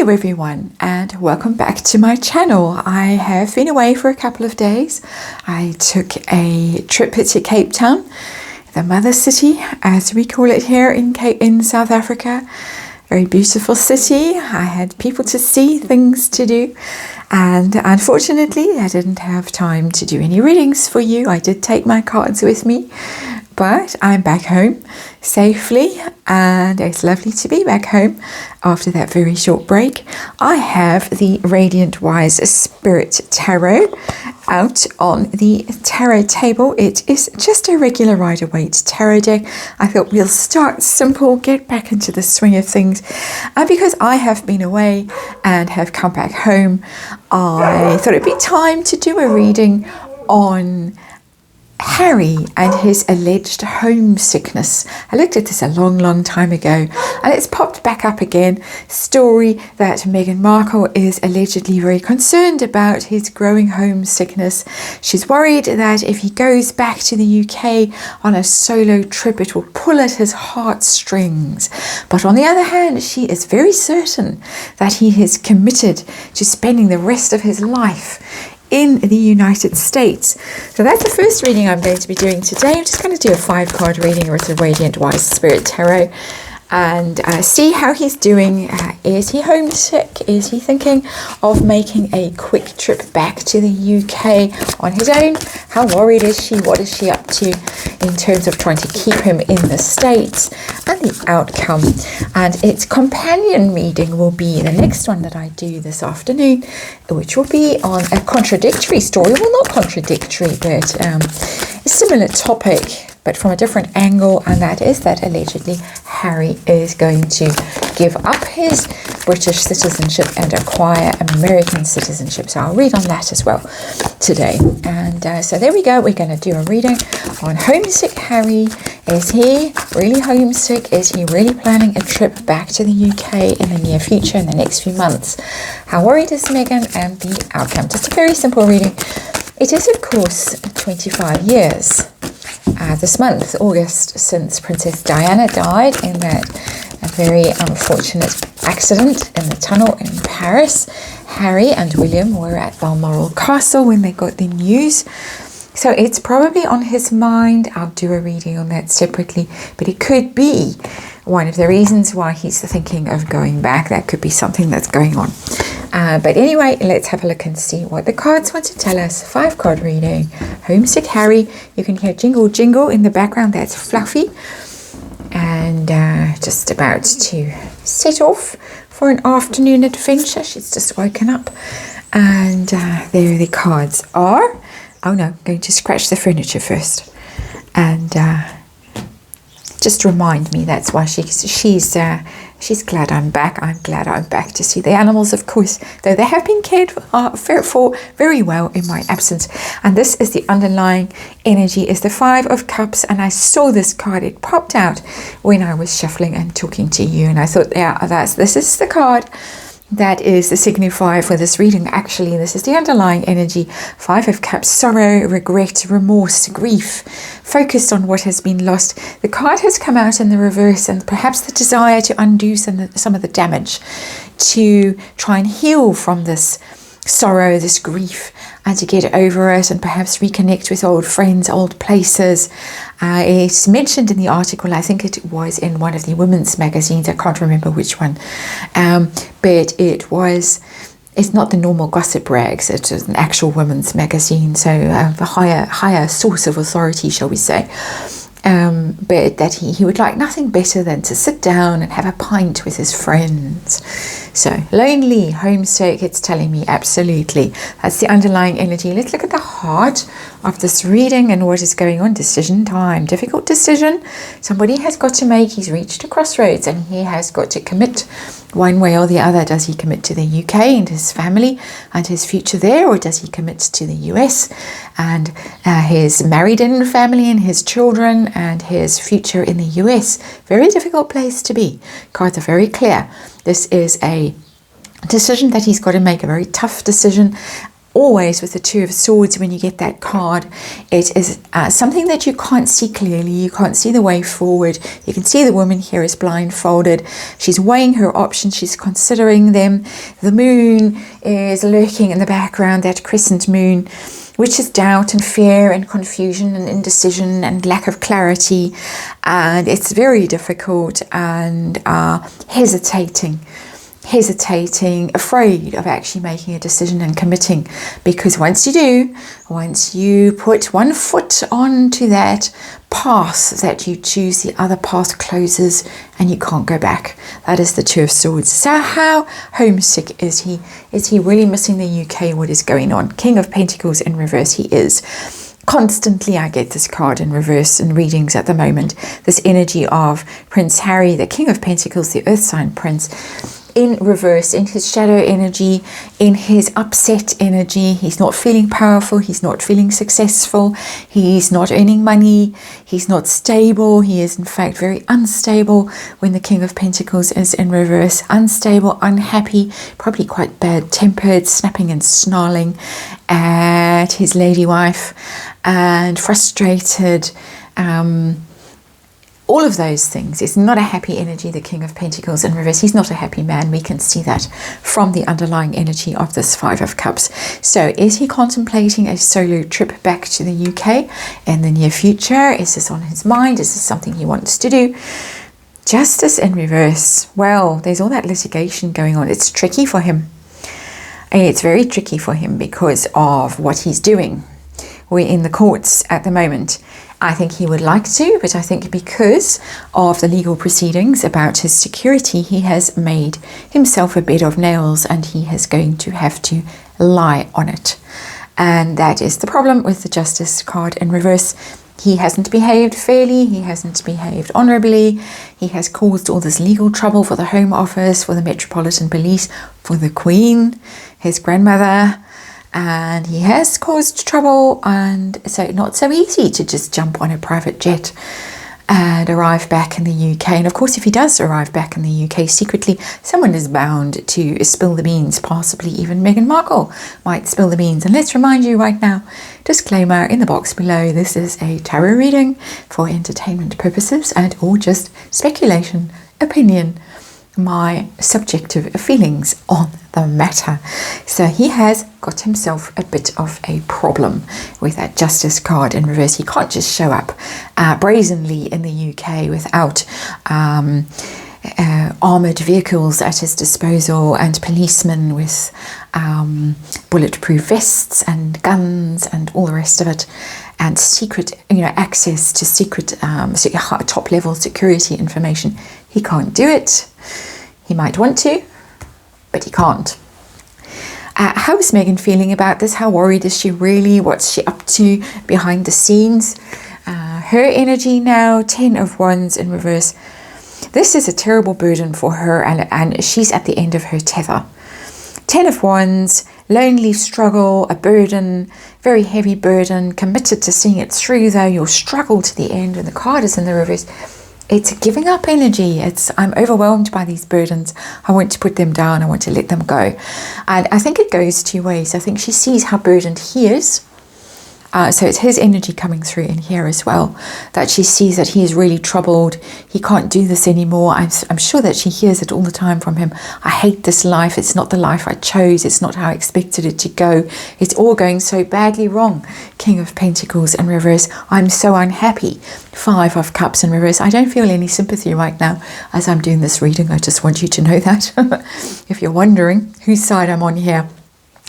Hello everyone and welcome back to my channel. I have been away for a couple of days. I took a trip to Cape Town, the mother city as we call it here in South Africa. Very beautiful city. I had people to see, things to do, and unfortunately I didn't have time to do any readings for you. I did take my cards with me, but I'm back home safely and it's lovely to be back home after that very short break. I have the Radiant Wise Spirit Tarot out on the tarot table. It is just a regular Rider-Waite tarot deck. I thought we'll start simple, get back into the swing of things. And because I have been away and have come back home, I thought it'd be time to do a reading on Harry and his alleged homesickness. I looked at this a long time ago and it's popped back up again. Story that Meghan Markle is allegedly very concerned about his growing homesickness. She's worried that if he goes back to the UK on a solo trip, it will pull at his heartstrings. But on the other hand, she is very certain that he is committed to spending the rest of his life in the United States. So that's the first reading I'm going to be doing today. I'm just going to do a 5-card reading with the Radiant Wise Spirit Tarot and see how he's doing. Is he homesick? Is he thinking of making a quick trip back to the UK on his own? How worried is she? What is she up to in terms of trying to keep him in the States? And the outcome. And its companion reading will be the next one that I do this afternoon, which will be on a contradictory story. Well, not contradictory, but a similar topic, but from a different angle, and that is that allegedly Harry is going to give up his British citizenship and acquire American citizenship. So I'll read on that as well today. And so there we go. We're going to do a reading on Homesick Harry. Is he really homesick? Is he really planning a trip back to the UK in the near future, in the next few months? How worried is Meghan? And the outcome. Just a very simple reading. It is, of course, 25 years this month, August, since Princess Diana died in that very unfortunate accident in the tunnel in Paris. Harry and William were at Balmoral Castle when they got the news. So it's probably on his mind. I'll do a reading on that separately, but it could be one of the reasons why he's thinking of going back. That could be something that's going on. But anyway, let's have a look and see what the cards want to tell us. 5-card reading. Homesick Harry. You can hear jingle jingle in the background. That's Fluffy. And just about to set off for an afternoon adventure. She's just woken up. And there the cards are. Oh no, I'm going to scratch the furniture first. And just remind me, that's why she's glad I'm back. I'm glad I'm back to see the animals, of course, though they have been cared for very well in my absence. And this is the underlying energy, is the 5 of Cups. And I saw this card, it popped out when I was shuffling and talking to you. And I thought, yeah, this is the card that is the signifier for this reading. Actually, this is the underlying energy. 5 of Cups, sorrow, regret, remorse, grief, focused on what has been lost. The card has come out in the reverse, and perhaps the desire to undo some of the damage, to try and heal from this sorrow, this grief, and to get over it and perhaps reconnect with old friends, old places. It's mentioned in the article, I think it was in one of the women's magazines, I can't remember which one, but it's not the normal gossip rags, it's an actual women's magazine, so a higher source of authority, shall we say. But that he would like nothing better than to sit down and have a pint with his friends. So lonely, homesick, it's telling me absolutely. That's the underlying energy. Let's look at the heart of this reading and what is going on. Decision time. Difficult decision. Somebody has got to make. He's reached a crossroads and he has got to commit one way or the other. Does he commit to the UK and his family and his future there, or does he commit to the US and his married-in family and his children and his future in the US? Very difficult place to be. Cards are very clear. This is a decision that he's got to make, a very tough decision. always with the Two of Swords, when you get that card, it is something that you can't see clearly. You can't see the way forward. You can see the woman here is blindfolded. She's weighing her options. She's considering them. The moon is lurking in the background, that crescent moon, which is doubt and fear and confusion and indecision and lack of clarity. And it's very difficult and hesitating, afraid of actually making a decision and committing. Because once you put one foot onto that path that you choose, the other path closes and you can't go back. That is the Two of Swords. So how homesick is he? Is he really missing the UK? What is going on? King of Pentacles in reverse, he is. Constantly I get this card in reverse in readings at the moment. This energy of Prince Harry, the King of Pentacles, the Earth sign prince, in reverse, in his shadow energy, in his upset energy. He's not feeling powerful. He's not feeling successful. He's not earning money. He's not stable. He is in fact very unstable when the King of Pentacles is in reverse. Unstable, unhappy, probably quite bad-tempered, snapping and snarling at his lady wife, and frustrated. All of those things. It's not a happy energy, the King of Pentacles in reverse. He's not a happy man. We can see that from the underlying energy of this Five of Cups. So is he contemplating a solo trip back to the UK in the near future? Is this on his mind? Is this something he wants to do? Justice in reverse. Well, there's all that litigation going on. It's tricky for him. It's very tricky for him because of what he's doing. We're in the courts at the moment. I think he would like to, but I think because of the legal proceedings about his security, he has made himself a bed of nails and he is going to have to lie on it. And that is the problem with the Justice card in reverse. He hasn't behaved fairly. He hasn't behaved honorably. He has caused all this legal trouble for the Home Office, for the Metropolitan Police, for the Queen, his grandmother. And he has caused trouble, and so not so easy to just jump on a private jet and arrive back in the UK. And of course, if he does arrive back in the UK secretly, someone is bound to spill the beans. Possibly even Meghan Markle might spill the beans. And let's remind you right now, disclaimer in the box below, this is a tarot reading for entertainment purposes and all just speculation, opinion, my subjective feelings on the matter. So he has got himself a bit of a problem with that Justice card in reverse. He can't just show up brazenly in the UK without armoured vehicles at his disposal and policemen with bulletproof vests and guns and all the rest of it, and secret, access to secret top level security information. He can't do it. He might want to, but he can't. How is Megan feeling about this? How worried is she really? What's she up to behind the scenes? Her energy now, 10 of Wands in reverse. This is a terrible burden for her, and she's at the end of her tether. 10 of Wands, lonely struggle, a burden, very heavy burden, committed to seeing it through though. You'll struggle to the end, and the card is in the reverse. It's giving up energy. I'm overwhelmed by these burdens. I want to put them down. I want to let them go. And I think it goes two ways. I think she sees how burdened he is. So it's his energy coming through in here as well, that she sees that he is really troubled. He can't do this anymore. I'm sure that she hears it all the time from him. I hate this life. It's not the life I chose. It's not how I expected it to go. It's all going so badly wrong. King of Pentacles in reverse. I'm so unhappy. 5 of Cups in reverse. I don't feel any sympathy right now as I'm doing this reading. I just want you to know that. If you're wondering whose side I'm on here,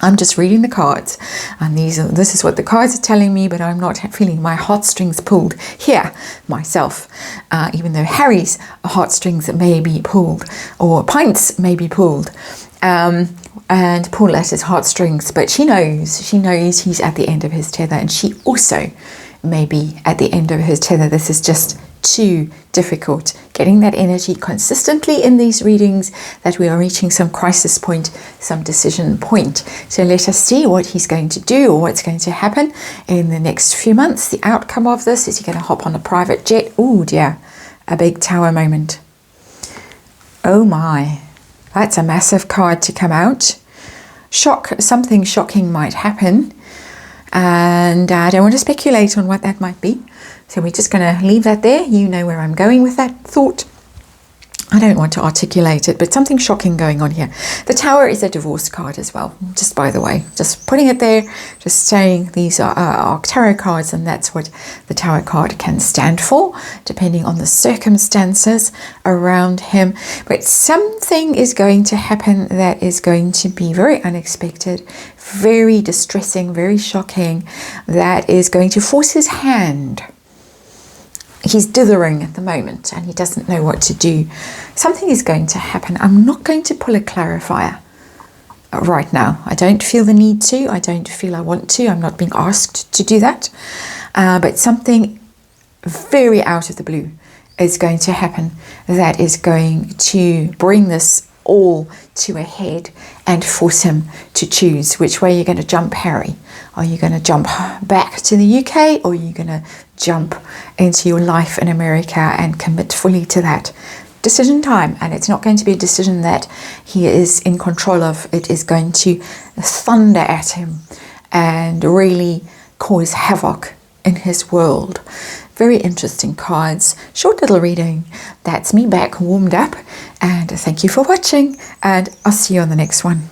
I'm just reading the cards, and this is what the cards are telling me, but I'm not feeling my heartstrings pulled here myself, even though Harry's heartstrings may be pulled, or Pints may be pulled, and pull at his heartstrings, but she knows he's at the end of his tether, and she also may be at the end of his tether. This is just too difficult. Getting that energy consistently in these readings, that we are reaching some crisis point, some decision point. So let us see what he's going to do, or what's going to happen in the next few months. The outcome of this, is he going to hop on a private jet? Oh dear, a big tower moment. Oh my, that's a massive card to come out. something shocking might happen, and I don't want to speculate on what that might be. So we're just going to leave that there. You know where I'm going with that thought. I don't want to articulate it, but something shocking going on here. The Tower is a divorce card as well, just by the way. Just putting it there, just saying these are tarot cards, and that's what the Tower card can stand for, depending on the circumstances around him. But something is going to happen that is going to be very unexpected, very distressing, very shocking, that is going to force his hand. He's dithering at the moment and he doesn't know what to do. Something is going to happen. I'm not going to pull a clarifier right now. I don't feel the need to. I don't feel I want to. I'm not being asked to do that. But something very out of the blue is going to happen that is going to bring this all to a head and force him to choose which way you're going to jump, Harry. Are you going to jump back to the UK, or are you going to jump into your life in America and commit fully to that? Decision time. And it's not going to be a decision that he is in control of. It is going to thunder at him and really cause havoc in his world. Very interesting cards. Short little reading. That's me back warmed up, and thank you for watching, and I'll see you on the next one.